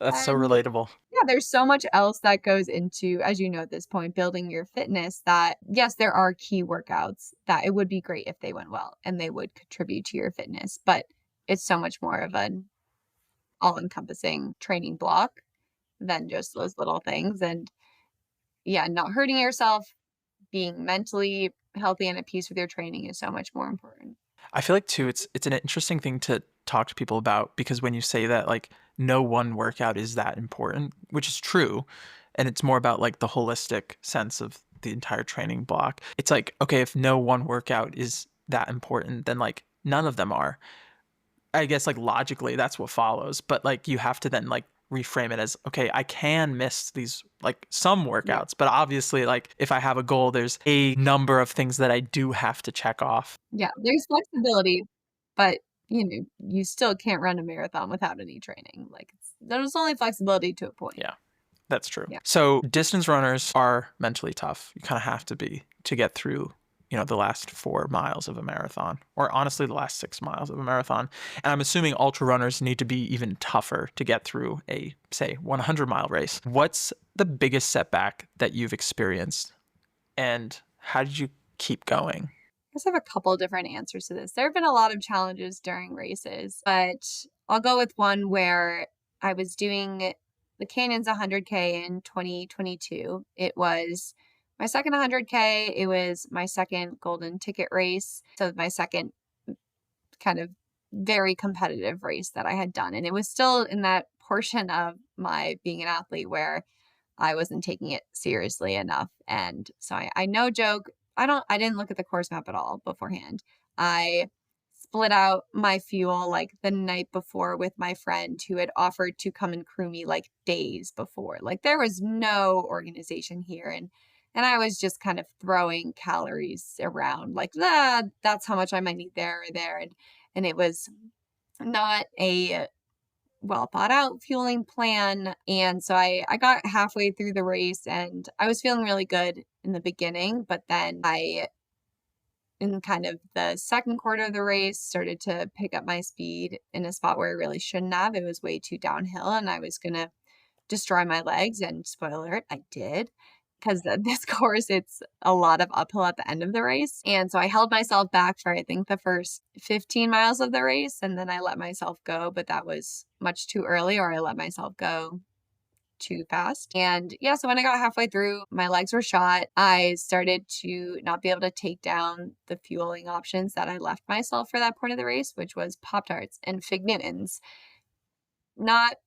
That's so And relatable. yeah, there's so much else that goes into, as you know at this point, building your fitness, that yes, there are key workouts that it would be great if they went well and they would contribute to your fitness, but it's so much more of an all-encompassing training block than just those little things. And yeah, not hurting yourself, being mentally healthy and at peace with your training is so much more important. I feel like too, it's an interesting thing to talk to people about, because when you say that, like, no one workout is that important, which is true, and it's more about like the holistic sense of the entire training block. It's like, okay, if no one workout is that important, then like none of them are. I guess like logically that's what follows, but like you have to then like reframe it as, okay, I can miss these like some Yeah. workouts, but obviously like if I have a goal, there's a number of things that I do have to check off. Yeah, there's flexibility, but you still can't run a marathon without any training. Like there's only flexibility to a point. Yeah, that's true. Yeah. So distance runners are mentally tough. You kind of have to be to get through, the last 4 miles of a marathon, or honestly, the last 6 miles of a marathon. And I'm assuming ultra runners need to be even tougher to get through a, say, 100-mile race. What's the biggest setback that you've experienced, and how did you keep going? I guess I have a couple of different answers to this. There have been a lot of challenges during races, but I'll go with one where I was doing the Canyons 100K in 2022. It was my second 100K. It was my second golden ticket race. So my second kind of very competitive race that I had done. And it was still in that portion of my being an athlete where I wasn't taking it seriously enough. And so I no joke, I didn't look at the course map at all beforehand. I split out my fuel like the night before with my friend who had offered to come and crew me like days before. Like there was no organization here, and I was just kind of throwing calories around like, that's how much I might need there or there. And it was not a well thought out fueling plan. And so I got halfway through the race and I was feeling really good in the beginning, but then in kind of the second quarter of the race, started to pick up my speed in a spot where I really shouldn't have. It was way too downhill and I was going to destroy my legs. And spoiler alert, I did. Because this course, it's a lot of uphill at the end of the race. And so I held myself back for, I think, the first 15 miles of the race. And then I let myself go, but that was much too early, or I let myself go too fast. And yeah, so when I got halfway through, my legs were shot. I started to not be able to take down the fueling options that I left myself for that point of the race, which was Pop-Tarts and Fig Newtons. Not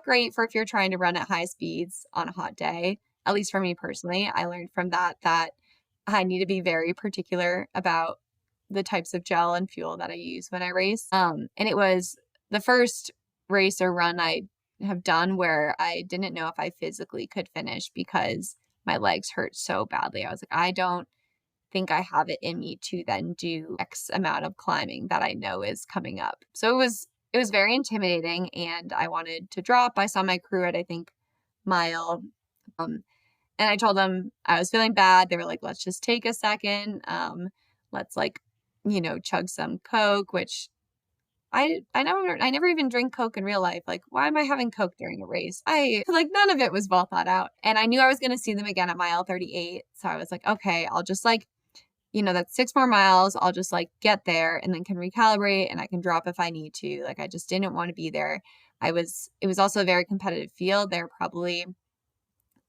great for if you're trying to run at high speeds on a hot day. At least for me personally, I learned from that I need to be very particular about the types of gel and fuel that I use when I race. And it was the first race or run I have done where I didn't know if I physically could finish because my legs hurt so badly. I was like, I don't think I have it in me to then do X amount of climbing that I know is coming up. So it was very intimidating and I wanted to drop. I saw my crew at, I think, mile. And I told them I was feeling bad. They were like, let's just take a second. Let's chug some Coke, which I never even drink Coke in real life. Like, why am I having Coke during a race? None of it was well thought out. And I knew I was going to see them again at mile 38. So I was like, okay, I'll just that's 6 more miles. I'll just get there and then can recalibrate and I can drop if I need to. Like, I just didn't want to be there. It was also a very competitive field. There were probably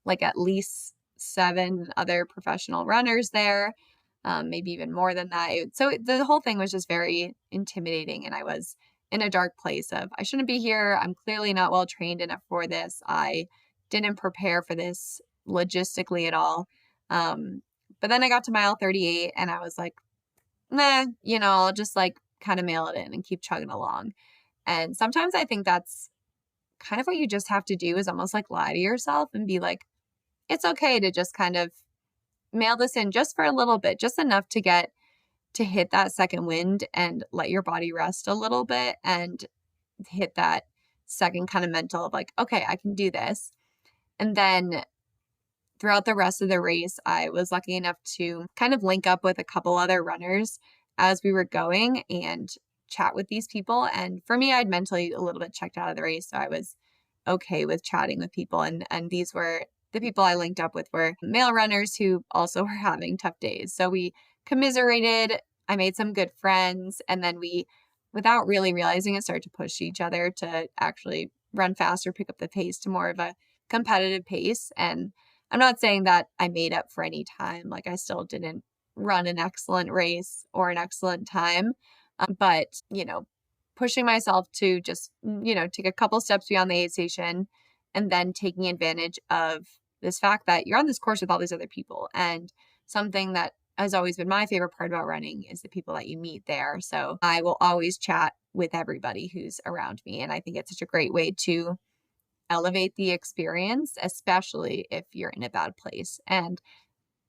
like at least 7 other professional runners there, maybe even more than that. The whole thing was just very intimidating, and I was in a dark place of, I shouldn't be here. I'm clearly not well trained enough for this. I didn't prepare for this logistically at all. But then I got to mile 38 and I was like, nah, I'll just like kind of mail it in and keep chugging along. And sometimes I think that's kind of what you just have to do, is almost like lie to yourself and be like, it's okay to just kind of mail this in just for a little bit, just enough to hit that second wind and let your body rest a little bit and hit that second kind of mental of like, okay, I can do this. And then throughout the rest of the race, I was lucky enough to kind of link up with a couple other runners as we were going and chat with these people. And for me, I'd mentally a little bit checked out of the race, so I was okay with chatting with people. And these were the people I linked up with were male runners who also were having tough days. So we commiserated. I made some good friends, and then we, without really realizing it, started to push each other to actually run faster, pick up the pace to more of a competitive pace. And I'm not saying that I made up for any time. Like, I still didn't run an excellent race or an excellent time. But, pushing myself to just, take a couple steps beyond the aid station and then taking advantage of this fact that you're on this course with all these other people. And something that has always been my favorite part about running is the people that you meet there. So I will always chat with everybody who's around me. And I think it's such a great way to elevate the experience, especially if you're in a bad place. And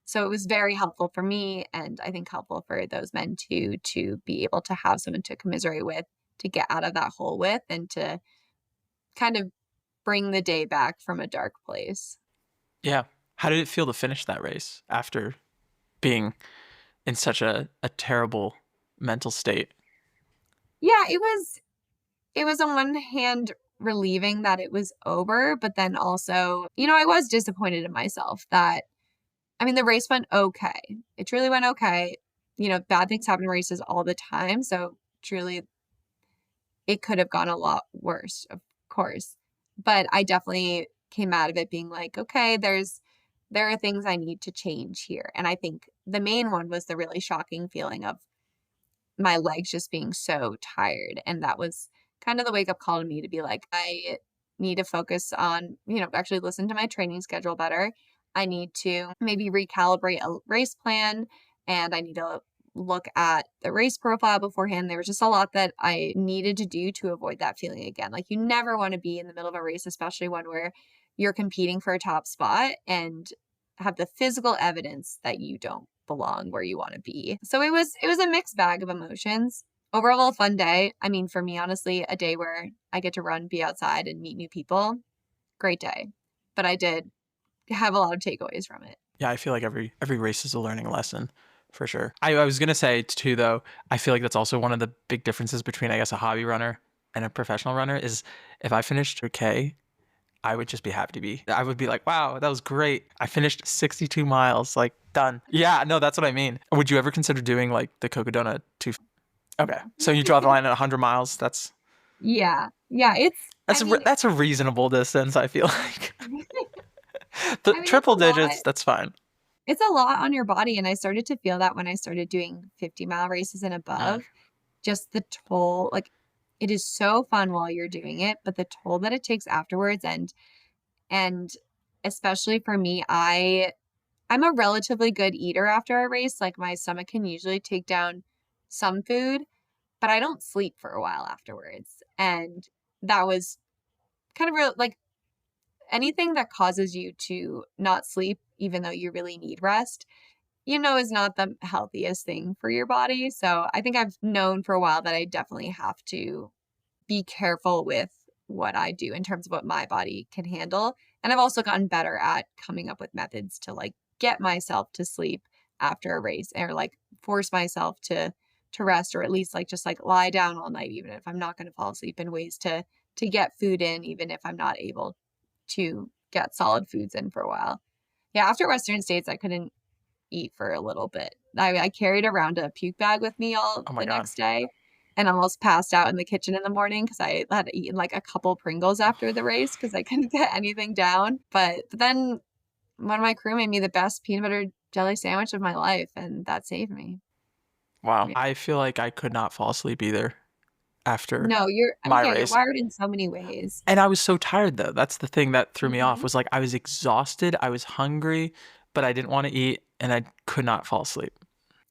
so it was very helpful for me, and I think helpful for those men too, to be able to have someone to commiserate with, to get out of that hole with, and to kind of bring the day back from a dark place. Yeah. How did it feel to finish that race after being in such a terrible mental state? Yeah, it was on one hand relieving that it was over, but then also, I was disappointed in myself that, I mean, the race went okay. It truly went okay. Bad things happen in races all the time. So truly, it could have gone a lot worse, of course. But I definitely came out of it being like, okay, there are things I need to change here. And I think the main one was the really shocking feeling of my legs just being so tired. And that was kind of the wake up call to me to be like, I need to focus on, actually listen to my training schedule better. I need to maybe recalibrate a race plan, and I need to look at the race profile beforehand. There was just a lot that I needed to do to avoid that feeling again. Like, you never want to be in the middle of a race, especially one where you're competing for a top spot and have the physical evidence that you don't belong where you want to be. So it was a mixed bag of emotions. Overall, a fun day. I mean, for me, honestly, a day where I get to run, be outside, and meet new people. Great day. But I did have a lot of takeaways from it. Yeah, I feel like every race is a learning lesson for sure. I was gonna say too, though, I feel like that's also one of the big differences between, I guess, a hobby runner and a professional runner is if I finished okay, I would just be happy to be. I would be like, wow, that was great. I finished 62 miles, like done. Yeah, no, that's what I mean. Would you ever consider doing like the Cocodona 2? Okay, so you draw the line at 100 miles. Yeah. Yeah. I mean, That's a reasonable distance, I feel like. The I mean, triple digits, that's fine. it's a lot on your body. And I started to feel that when I started doing 50-mile races and above, just the toll, like, it is so fun while you're doing it, but the toll that it takes afterwards, and especially for me, I'm a relatively good eater after a race. Like, my stomach can usually take down some food, but I don't sleep for a while afterwards. And that was kind of real, like, anything that causes you to not sleep, even though you really need rest, is not the healthiest thing for your body. So I think I've known for a while that I definitely have to be careful with what I do in terms of what my body can handle. And I've also gotten better at coming up with methods to like get myself to sleep after a race, or like force myself to rest, or at least like just like lie down all night, even if I'm not going to fall asleep, in ways to get food in, even if I'm not able to get solid foods in for a while. Yeah, after Western States, I couldn't eat for a little bit. I carried around a puke bag with me all Oh my the God. next day. and almost passed out in the kitchen in the morning because I had eaten like a couple Pringles after the race because I couldn't get anything down. But then one of my crew made me the best peanut butter jelly sandwich of my life, and that saved me. Wow. Yeah. I feel like I could not fall asleep either after No, my you're race. wired in so many ways. And I was so tired though. That's the thing that threw me off Mhm. was like I was exhausted, I was hungry, but I didn't want to eat and I could not fall asleep.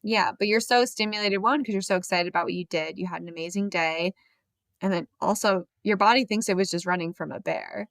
Yeah, but you're so stimulated, one, because you're so excited about what you did. You had an amazing day. And then also your body thinks it was just running from a bear.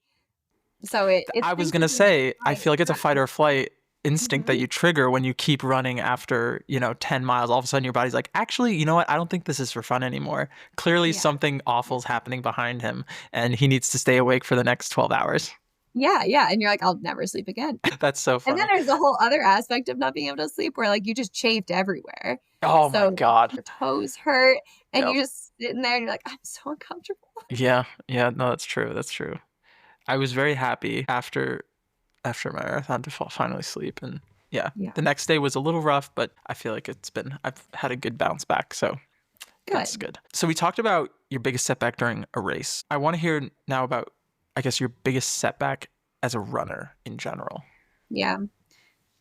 So it I was thinks gonna it's doing say, I fine. feel like it's a fight or flight instinct that Mhm. you trigger when you keep running after, 10 miles. All of a sudden your body's like, actually, you know what? I don't think this is for fun anymore. Clearly Yeah. something awful's happening behind him and he needs to stay awake for the next 12 hours. Yeah, yeah, and you're like, "I'll never sleep again." That's so And then funny. there's a whole other aspect of not being able to sleep where, like, you just chafed everywhere. Oh my So God. your toes hurt, and Yep. you're just sitting there, and you're like, "I'm so uncomfortable." Yeah. Yeah. No, that's true. That's true. I was very happy after my marathon to finally sleep. And yeah, Yeah, the next day was a little rough, but I feel like I've had a good bounce back. So that's good. good. So we talked about your biggest setback during a race. I want to hear now about, I guess, your biggest setback as a runner in general. Yeah.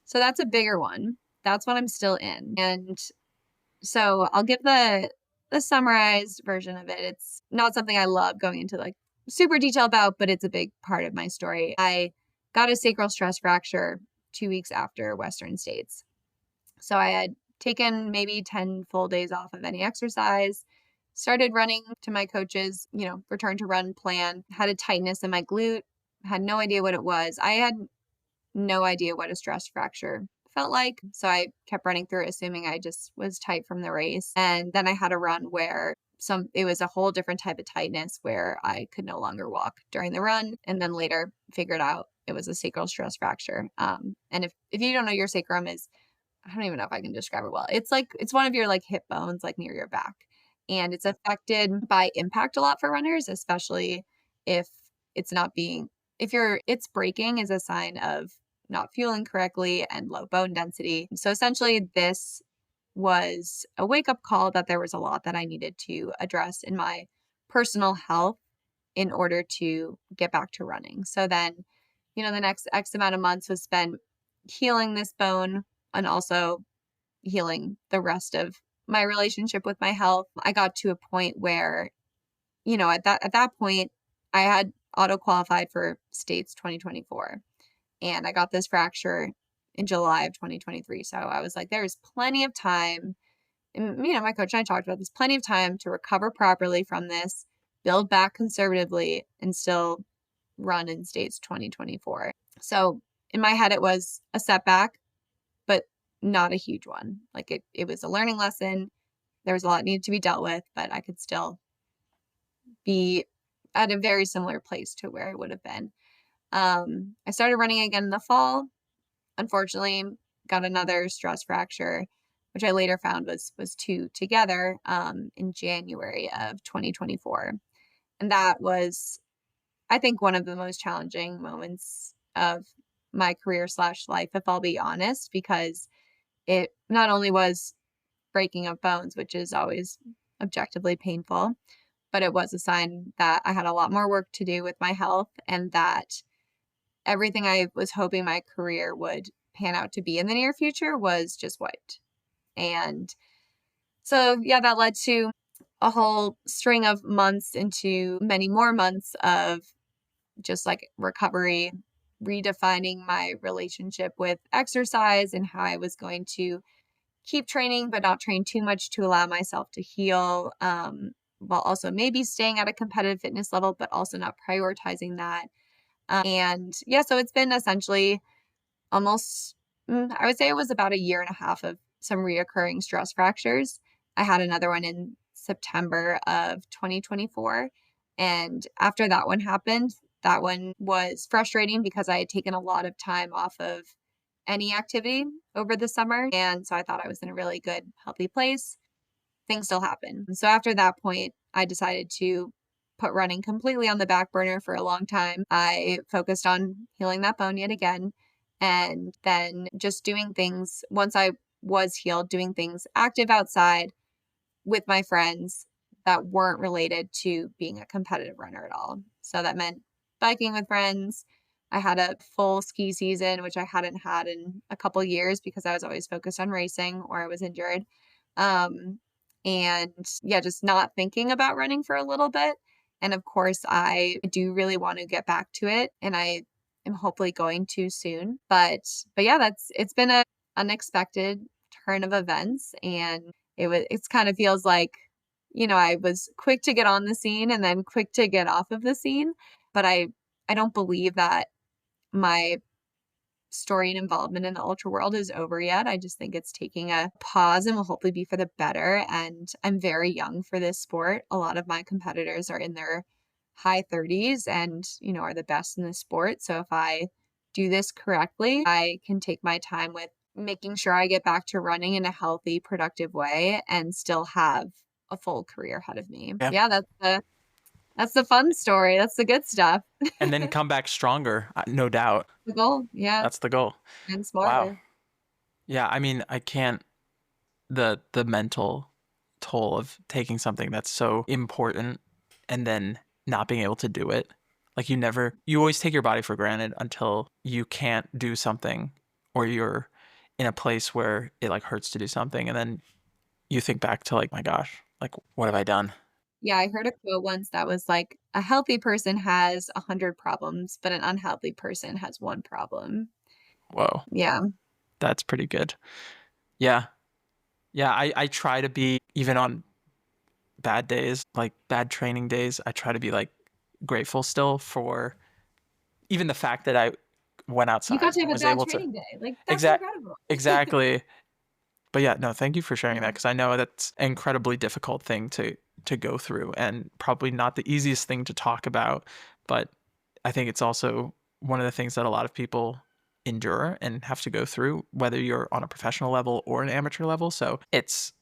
So that's a bigger one. That's what I'm still in. And so I'll give the summarized version of it. It's not something I love going into like super detail about, but it's a big part of my story. I got a sacral stress fracture 2 weeks after Western States. So I had taken maybe 10 full days off of any exercise, started running to my coach's, return to run plan, had a tightness in my glute, had no idea what it was. I had no idea what a stress fracture felt like. So I kept running through, assuming I just was tight from the race. And then I had a run where it was a whole different type of tightness where I could no longer walk during the run. And then later figured out it was a sacral stress fracture. And if you don't know your sacrum is, I don't even know if I can describe it well. It's one of your like hip bones, like near your back. And it's affected by impact a lot for runners, especially if it's not being, it's breaking is a sign of not fueling correctly and low bone density. So essentially, this was a wake up call that there was a lot that I needed to address in my personal health in order to get back to running. So then, the next X amount of months was spent healing this bone and also healing the rest of my relationship with my health. I got to a point where, at that point, I had auto qualified for States 2024. And I got this fracture in July of 2023. So I was like, there's plenty of time. And, my coach and I talked about this, plenty of time to recover properly from this, build back conservatively, and still run in States 2024. So in my head, it was a setback, but not a huge one. Like it was a learning lesson. There was a lot needed to be dealt with, but I could still be at a very similar place to where I would have been. I started running again in the fall. Unfortunately, got another stress fracture, which I later found was two together in January of 2024. And that was, I think, one of the most challenging moments of my career slash life, if I'll be honest, because it not only was breaking of bones, which is always objectively painful, but it was a sign that I had a lot more work to do with my health and that everything I was hoping my career would pan out to be in the near future was just wiped. And so, yeah, that led to a whole string of months into many more months of just like recovery, redefining my relationship with exercise and how I was going to keep training, but not train too much to allow myself to heal, while also maybe staying at a competitive fitness level, but also not prioritizing that. And yeah, so it's been essentially almost, I would say it was about a year and a half of some reoccurring stress fractures. I had another one in September of 2024. And after that one happened, that one was frustrating because I had taken a lot of time off of any activity over the summer. And so I thought I was in a really good, healthy place. Things still happen. So after that point, I decided to put running completely on the back burner for a long time. I focused on healing that bone yet again. And then just doing things once I was healed, doing things active outside with my friends, that weren't related to being a competitive runner at all. So that meant biking with friends. I had a full ski season, which I hadn't had in a couple years because I was always focused on racing or I was injured. Um, and yeah, just not thinking about running for a little bit. And of course, I do really want to get back to it, and I am hopefully going to soon. But yeah, it's been a unexpected turn of events, and it's kind of feels like, I was quick to get on the scene and then quick to get off of the scene. But I don't believe that my story and involvement in the ultra world is over yet. I just think it's taking a pause and will hopefully be for the better. And I'm very young for this sport. A lot of my competitors are in their high 30s and, are the best in the sport. So if I do this correctly, I can take my time with making sure I get back to running in a healthy, productive way and still have a full career ahead of me. Yeah. Yeah, that's the fun story. That's the good stuff. And then come back stronger, no doubt. The goal. Yeah. That's the goal. And Wow. smarter. Yeah, I mean, I can't the mental toll of taking something that's so important and then not being able to do it. Like you always take your body for granted until you can't do something or you're in a place where it like hurts to do something, and then you think back to like, my gosh, like what have I done? Yeah, I heard a quote once that was like, a healthy person has 100 problems, but an unhealthy person has one problem. Whoa, Yeah. that's pretty good. Yeah. Yeah, I try to be, even on bad days, like bad training days, I try to be like grateful still for even the fact that I went You got outside to and have a was bad able to training day. Like, that's exact incredible. exactly. But yeah, no, thank you for sharing that, Yeah. because I know that's an incredibly difficult thing to go through and probably not the easiest thing to talk about. But I think it's also one of the things that a lot of people endure and have to go through, whether you're on a professional level or an amateur level. So it's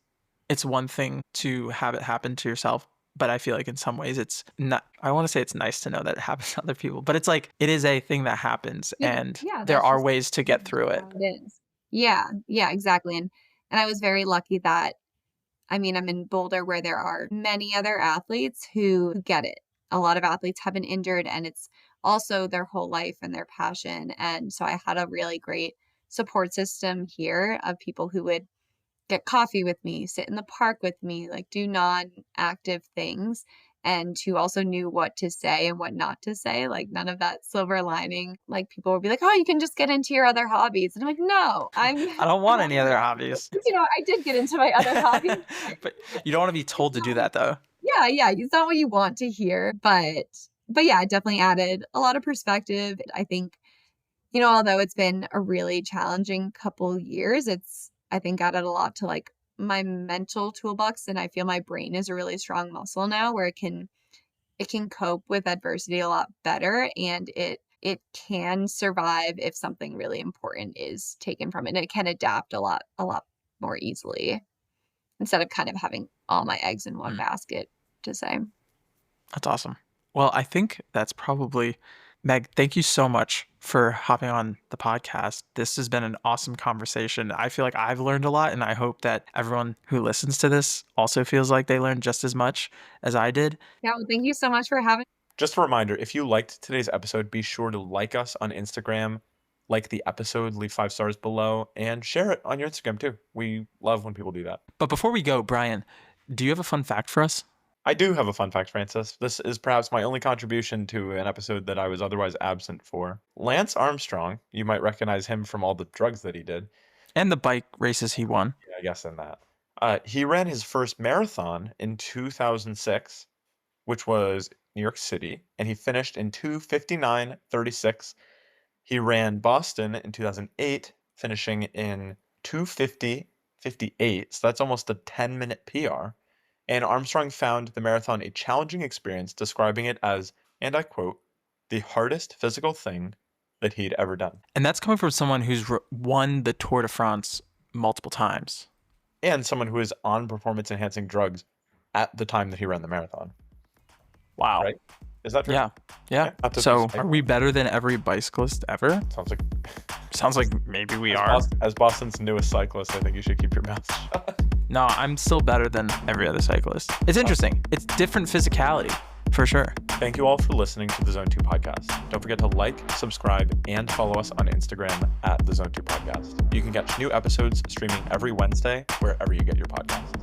one thing to have it happen to yourself, but I feel like in some ways it's not, I want to say it's nice to know that it happens to other people, but it's like it is a thing that happens and Yeah, there that's are just ways to get through it. how it is. Yeah, yeah, exactly. And I was very lucky that, I mean, I'm in Boulder where there are many other athletes who get it. A lot of athletes have been injured and it's also their whole life and their passion. And so I had a really great support system here of people who would get coffee with me, sit in the park with me, like do non-active things, and who also knew what to say and what not to say. Like none of that silver lining. Like people would be like, "Oh, you can just get into your other hobbies." And I'm like, "No, I don't I want want any to other get." hobbies. I did get into my other hobbies. But you don't want to be It's told to not do what that though. Yeah, yeah, it's not what you want to hear, but yeah, it definitely added a lot of perspective. I think, although it's been a really challenging couple years, it's, I think, added a lot to like my mental toolbox. And I feel my brain is a really strong muscle now where it can cope with adversity a lot better, and it can survive if something really important is taken from it. And it can adapt a lot more easily instead of kind of having all my eggs in one Mm, basket, to say. that's awesome. Well, I think that's probably, Meg, thank you so much for hopping on the podcast. This has been an awesome conversation. I feel like I've learned a lot, and I hope that everyone who listens to this also feels like they learned just as much as I did. Yeah, well, thank you so much for having. Just a reminder, if you liked today's episode, be sure to like us on Instagram, like the episode, leave 5 stars below, and share it on your Instagram too. We love when people do that. But before we go, Brian, do you have a fun fact for us? I do have a fun fact, Francis. This is perhaps my only contribution to an episode that I was otherwise absent for. Lance Armstrong, you might recognize him from all the drugs that he did. And the bike races he won. Yeah, I guess in that. He ran his first marathon in 2006, which was New York City, and he finished in 2:59:36. He ran Boston in 2008, finishing in 2:50:58. So that's almost a 10-minute PR. And Armstrong found the marathon a challenging experience, describing it as, and I quote, the hardest physical thing that he'd ever done. And that's coming from someone who's won the Tour de France multiple times. And someone who is on performance enhancing drugs at the time that he ran the marathon. Wow. Right? Is that true? Yeah. Yeah. Not to So be are we better than every bicyclist ever? Sounds like Sounds like maybe we are. As Boston's newest cyclist, I think you should keep your mouth shut. No, I'm still better than every other cyclist. It's interesting. It's different physicality, for sure. Thank you all for listening to the Zone 2 podcast. Don't forget to like, subscribe, and follow us on Instagram at the Zone 2 podcast. You can catch new episodes streaming every Wednesday wherever you get your podcasts.